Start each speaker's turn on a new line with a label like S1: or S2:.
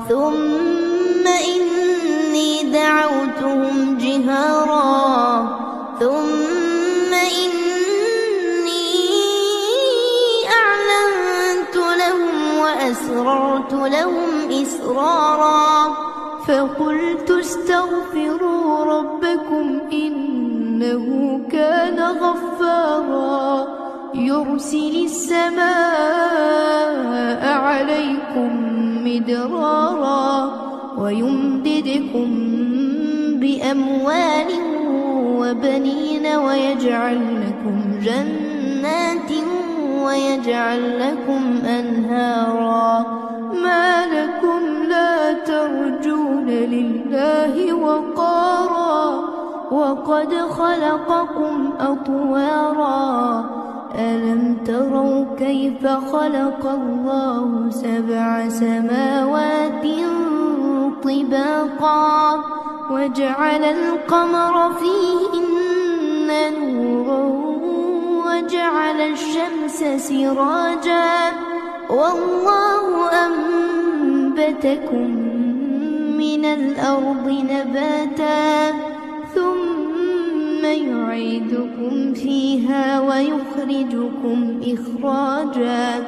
S1: ثم إني دعوتهم جهارا ثم إني أعلنت لهم وأسررت لهم إسرارا فقلت استغفروا ربكم إنه كان غفارا يرسل السماء عليكم مدرارا ويمددكم بأموال وبنين ويجعل لكم جنات ويجعل لكم أنهارا ما لكم لا ترجون لله وقارا وقد خلقكم أطوارا ألم تروا كيف خلق الله 7 سماوات طباقا وجعل القمر فيهن نورا وجعل الشمس سراجا والله أنبتكم من الأرض نباتا ثم يعيدكم فيها ويخرجكم إخراجا